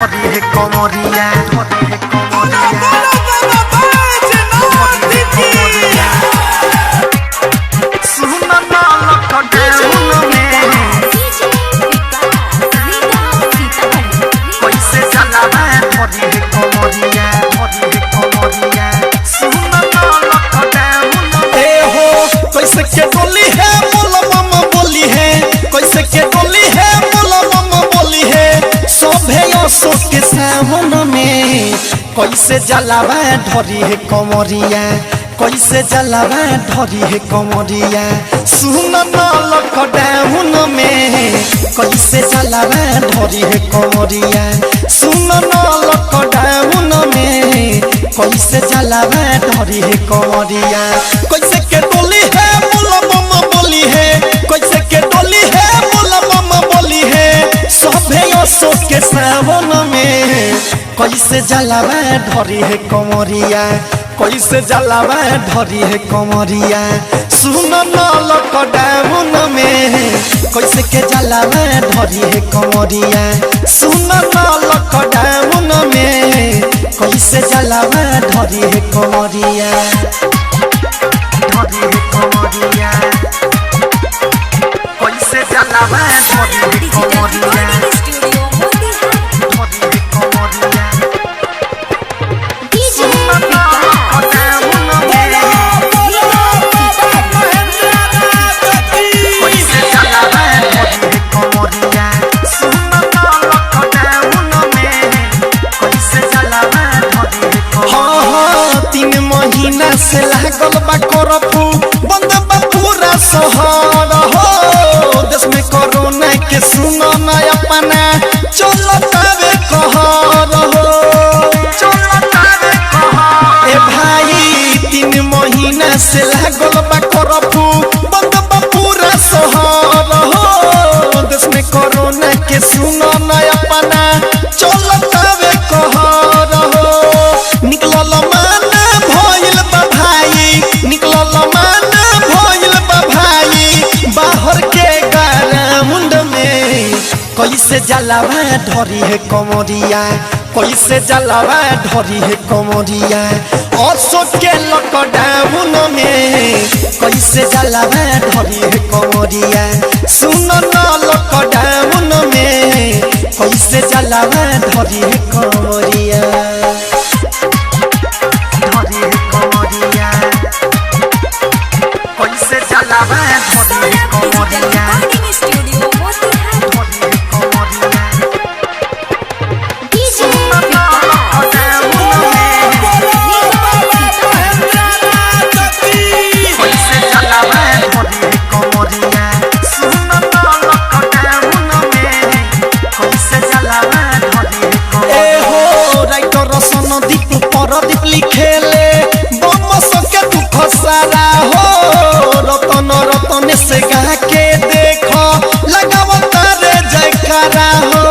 कमरिया कैसे के डोली है मोला मम्मा बोली है, कैसे के डोली है मोला मम्मा बोली है। सोभे सो के सावन में कैसे जलावा धरी है कमरिया, कैसे जलावा धरी है कमरिया। सुन न लॉकडाउन में कैसे जलावा धरी है कमरिया, सुन न लॉकडाउन में कैसे जलावा धरी है कमरिया। कैसे के डोली है मोला मम्मा बोली है, कैसे के डोली है मोला मम्मा बोली है। सोभे सो के सावन में कैसे जलावा धरी है कमरिया, कैसे जलावा धरी है कमरिया। सुन न लॉकडाउन में कैसे के जलावा धरी है कमरिया, सुन न लॉकडाउन में कैसे जलावा धरी है कमरिया, धरी है कमरिया कैसे जलावा धरी है कमरिया, से लागल बा करफू बंद बा पूरा शहर हो। देश में कोरोना के सुनो न अपना चलतावे कहर हो, चलतावे कहर। ए भाई 3 महीना से लागल बा करफू बंद बा पूरा शहर हो। देश में कोरोना के सुनो न अपना चलतावे कहर हो। निकलल माना भइल बा भाई, निकलल माना भइल बा भाई। बाहर के ग्राउंड में कैसे जलावा धरी है कमरिया, कैसे जलावा धरी है कमरिया। अशोक के लॉकडाउन में कैसे जलावा धरी है कमरिया। सुन न लॉकडाउन में कैसे जलावा धरी है कमरिया, धरी है कमरिया कैसे जलावा धरी है कमरिया, धरी है कमरिया। कैसे जलावा धरी है कमरिया, सुन न लॉकडाउन में कैसे जलावा धरी है कमरिया। ए हो राइटर सन दीप पर दीप लिखेले बम सके दुख सारा हो। रतन रतन से गा के देखो लगावता रे जयकारा हो,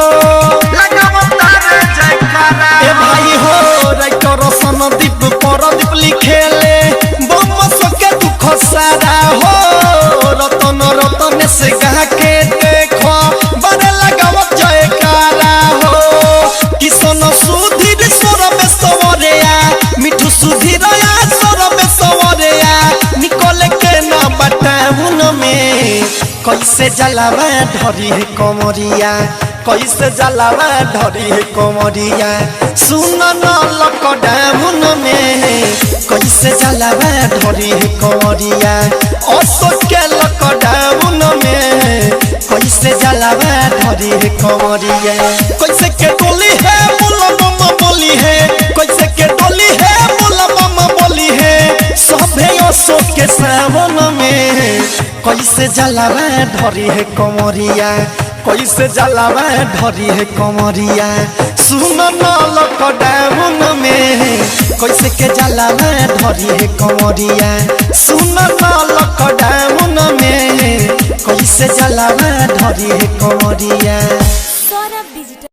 लगावता रे जयकारा। ए भाई हो राइटर सन दीप पर दीप लिखेले बम सके दुख सारा हो। रतन रतन से गा के देखो बड़े लगावत जयकारा हो। किसन सुधीर स्वर में सवरिया, मिठू सुधीर स्वर में सवरिया। निकल के ना बताउन में कैसे जलावा धरी है कमरिया, कैसे जलावा धरी है कमरिया। सुन न लॉकडाउन में कैसे जलावा धरी है कमरिया। अशोक के लॉकडाउन में कैसे जलावा धरी है कमरिया। कैसे के डोली है मोला मम्मा बोली है, कैसे के डोली है मोला मम्मा बोली है। सभे अशोक के सावन में कैसे जलावा धरी है कमरिया, कैसे जलावा धरी है कमरिया। सुन न लॉकडाउन में कैसे के जलावा धरी है कमरिया। सुन न लॉकडाउन में कैसे जलावा धरी है कमरिया। सौरभ डिजिटल